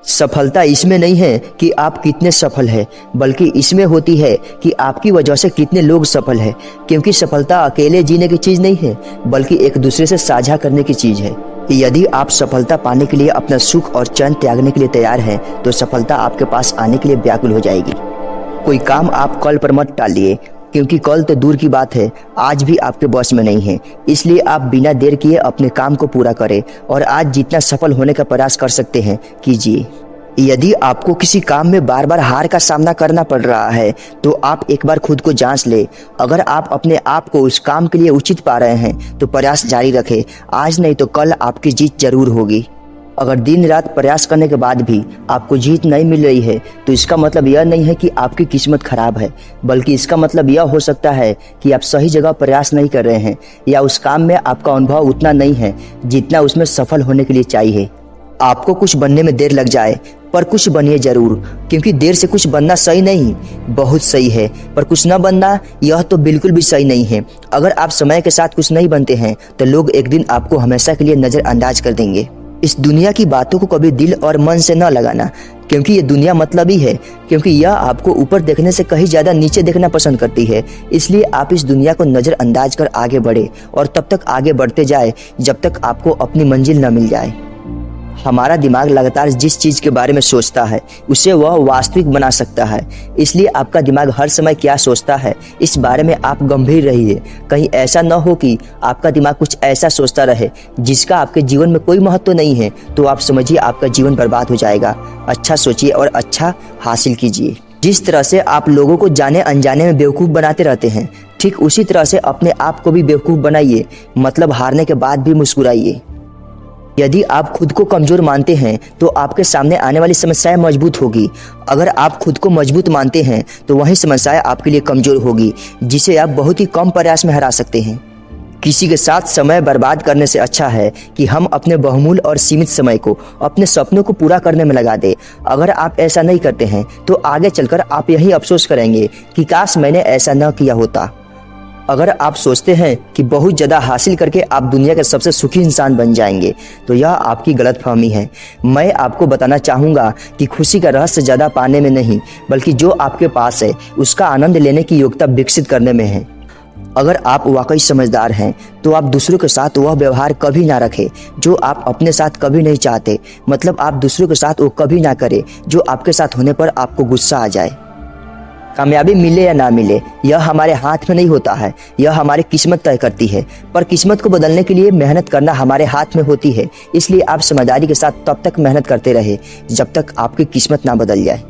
सफलता इसमें नहीं है कि आप कितने सफल हैं, बल्कि इसमें होती है कि आपकी वजह से कितने लोग सफल हैं। क्योंकि सफलता अकेले जीने की चीज़ नहीं है, बल्कि एक दूसरे से साझा करने की चीज़ है। यदि आप सफलता पाने के लिए अपना सुख और चैन त्यागने के लिए तैयार हैं, तो सफलता आपके पास आने के लिए व्याकुल हो जाएगी। कोई काम आप कल पर मत टालिए, क्योंकि कल तो दूर की बात है, आज भी आपके बस में नहीं है। इसलिए आप बिना देर किए अपने काम को पूरा करें और आज जितना सफल होने का प्रयास कर सकते हैं कीजिए। यदि आपको किसी काम में बार बार हार का सामना करना पड़ रहा है, तो आप एक बार खुद को जांच ले। अगर आप अपने आप को उस काम के लिए उचित पा रहे हैं, तो प्रयास जारी रखें। आज नहीं तो कल आपकी जीत जरूर होगी। अगर दिन रात प्रयास करने के बाद भी आपको जीत नहीं मिल रही है, तो इसका मतलब यह नहीं है कि आपकी किस्मत खराब है, बल्कि इसका मतलब यह हो सकता है कि आप सही जगह प्रयास नहीं कर रहे हैं, या उस काम में आपका अनुभव उतना नहीं है जितना उसमें सफल होने के लिए चाहिए। आपको कुछ बनने में देर लग जाए, पर कुछ बनिए जरूर, क्योंकि देर से कुछ बनना सही नहीं, बहुत सही है, पर कुछ न बनना यह तो बिल्कुल भी सही नहीं है। अगर आप समय के साथ कुछ नहीं बनते हैं, तो लोग एक दिन आपको हमेशा के लिए नजरअंदाज कर देंगे। इस दुनिया की बातों को कभी दिल और मन से न लगाना, क्योंकि ये दुनिया मतलबी है, क्योंकि यह आपको ऊपर देखने से कहीं ज्यादा नीचे देखना पसंद करती है। इसलिए आप इस दुनिया को नजरअंदाज कर आगे बढ़े, और तब तक आगे बढ़ते जाए जब तक आपको अपनी मंजिल न मिल जाए। हमारा दिमाग लगातार जिस चीज के बारे में सोचता है, उसे वह वास्तविक बना सकता है। इसलिए आपका दिमाग हर समय क्या सोचता है, इस बारे में आप गंभीर रहिए। कहीं ऐसा न हो कि आपका दिमाग कुछ ऐसा सोचता रहे जिसका आपके जीवन में कोई महत्व नहीं है, तो आप समझिए आपका जीवन बर्बाद हो जाएगा। अच्छा सोचिए और अच्छा हासिल कीजिए। जिस तरह से आप लोगों को जाने अनजाने में बेवकूफ़ बनाते रहते हैं, ठीक उसी तरह से अपने आप को भी बेवकूफ़ बनाइए। मतलब हारने के बाद भी मुस्कुराइए। यदि आप खुद को कमजोर मानते हैं, तो आपके सामने आने वाली समस्याएं मजबूत होगी। अगर आप खुद को मजबूत मानते हैं, तो वही समस्याएं आपके लिए कमजोर होगी, जिसे आप बहुत ही कम प्रयास में हरा सकते हैं। किसी के साथ समय बर्बाद करने से अच्छा है कि हम अपने बहुमूल्य और सीमित समय को अपने सपनों को पूरा करने में लगा दें। अगर आप ऐसा नहीं करते हैं, तो आगे चलकर आप यही अफसोस करेंगे कि काश मैंने ऐसा न किया होता। अगर आप सोचते हैं कि बहुत ज़्यादा हासिल करके आप दुनिया के सबसे सुखी इंसान बन जाएंगे, तो यह आपकी गलतफहमी है। मैं आपको बताना चाहूँगा कि खुशी का रहस्य ज़्यादा पाने में नहीं, बल्कि जो आपके पास है उसका आनंद लेने की योग्यता विकसित करने में है। अगर आप वाकई समझदार हैं, तो आप दूसरों के साथ वह व्यवहार कभी ना रखें जो आप अपने साथ कभी नहीं चाहते। मतलब आप दूसरों के साथ वो कभी ना करें जो आपके साथ होने पर आपको गुस्सा आ जाए। कामयाबी मिले या ना मिले, यह हमारे हाथ में नहीं होता है, यह हमारी किस्मत तय करती है। पर किस्मत को बदलने के लिए मेहनत करना हमारे हाथ में होती है। इसलिए आप समझदारी के साथ तब तक मेहनत करते रहे जब तक आपकी किस्मत ना बदल जाए।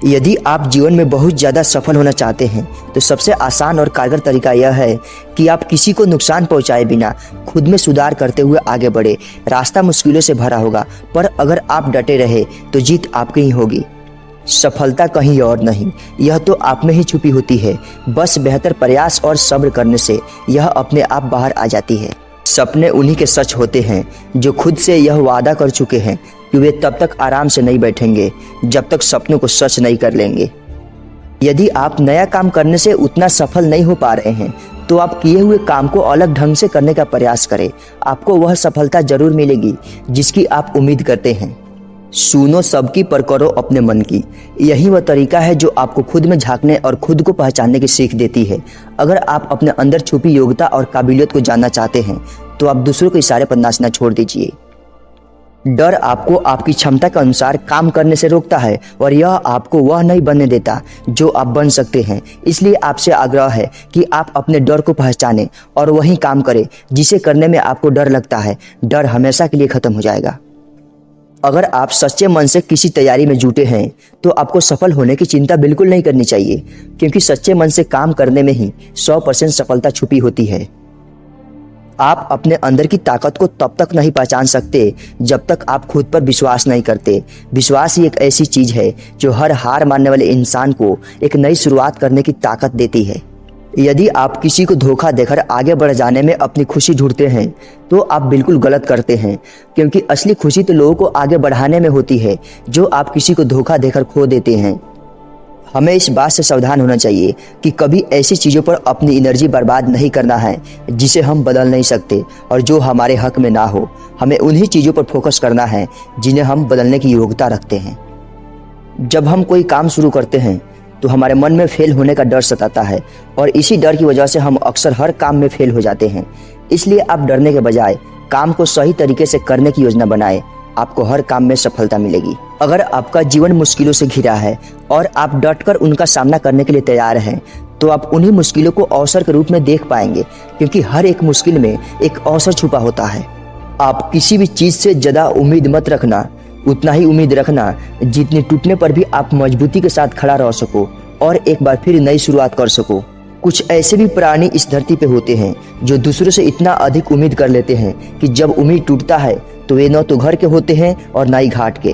यदि आप जीवन में बहुत ज़्यादा सफल होना चाहते हैं, तो सबसे आसान और कारगर तरीका यह है कि आप किसी को नुकसान पहुंचाए बिना खुद में सुधार करते हुए आगे बढ़े। रास्ता मुश्किलों से भरा होगा, पर अगर आप डटे रहे तो जीत आपकी ही होगी। सफलता कहीं और नहीं, यह तो आप में ही छुपी होती है। बस बेहतर प्रयास और सब्र करने से यह अपने आप बाहर आ जाती है। सपने उन्हीं के सच होते हैं जो खुद से यह वादा कर चुके हैं कि वे तब तक आराम से नहीं बैठेंगे जब तक सपनों को सच नहीं कर लेंगे। यदि आप नया काम करने से उतना सफल नहीं हो पा रहे हैं, तो आप किए हुए काम को अलग ढंग से करने का प्रयास करें। आपको वह सफलता जरूर मिलेगी जिसकी आप उम्मीद करते हैं। सुनो सबकी पर करो अपने मन की, यही वह तरीका है जो आपको खुद में झांकने और खुद को पहचानने की सीख देती है। अगर आप अपने अंदर छुपी योग्यता और काबिलियत को जानना चाहते हैं, तो आप दूसरों के इशारे पर नाचना छोड़ दीजिए। डर आपको आपकी क्षमता के अनुसार काम करने से रोकता है, और यह आपको वह नहीं बनने देता जो आप बन सकते हैं। इसलिए आपसे आग्रह है कि आप अपने डर को पहचानें और वही काम करें जिसे करने में आपको डर लगता है। डर हमेशा के लिए खत्म हो जाएगा। अगर आप सच्चे मन से किसी तैयारी में जुटे हैं, तो आपको सफल होने की चिंता बिल्कुल नहीं करनी चाहिए, क्योंकि सच्चे मन से काम करने में ही 100% सफलता छुपी होती है। आप अपने अंदर की ताकत को तब तक नहीं पहचान सकते जब तक आप खुद पर विश्वास नहीं करते। विश्वास ही एक ऐसी चीज है जो हर हार मानने वाले इंसान को एक नई शुरुआत करने की ताकत देती है। यदि आप किसी को धोखा देकर आगे बढ़ जाने में अपनी खुशी ढूंढते हैं, तो आप बिल्कुल गलत करते हैं, क्योंकि असली खुशी तो लोगों को आगे बढ़ाने में होती है जो आप किसी को धोखा देकर खो देते हैं। हमें इस बात से सावधान होना चाहिए कि कभी ऐसी चीज़ों पर अपनी एनर्जी बर्बाद नहीं करना है जिसे हम बदल नहीं सकते और जो हमारे हक में ना हो। हमें उन्हीं चीज़ों पर फोकस करना है जिन्हें हम बदलने की योग्यता रखते हैं। जब हम कोई काम शुरू करते हैं तो हमारे मन में फेल होने का डर सताता है और इसी डर की वजह से हम अक्सर हर काम में फेल हो जाते हैं। इसलिए आप डरने के बजाय काम को सही तरीके से करने की योजना बनाएं। आपको हर काम में सफलता मिलेगी। अगर आपका जीवन मुश्किलों से घिरा है और आप डटकर उनका सामना करने के लिए तैयार हैं, तो आप उन्हीं मुश्किलों को अवसर के रूप में देख पाएंगे, क्योंकि हर एक मुश्किल में एक अवसर छुपा होता है। आप किसी भी चीज़ से ज़्यादा उम्मीद मत रखना, उतना ही उम्मीद रखना जितनी टूटने पर भी आप मजबूती के साथ खड़ा रह सको और एक बार फिर नई शुरुआत कर सको। कुछ ऐसे भी प्राणी इस धरती पे होते हैं जो दूसरों से इतना अधिक उम्मीद कर लेते हैं कि जब उम्मीद टूटता है तो वे न तो घर के होते हैं और ना ही घाट के।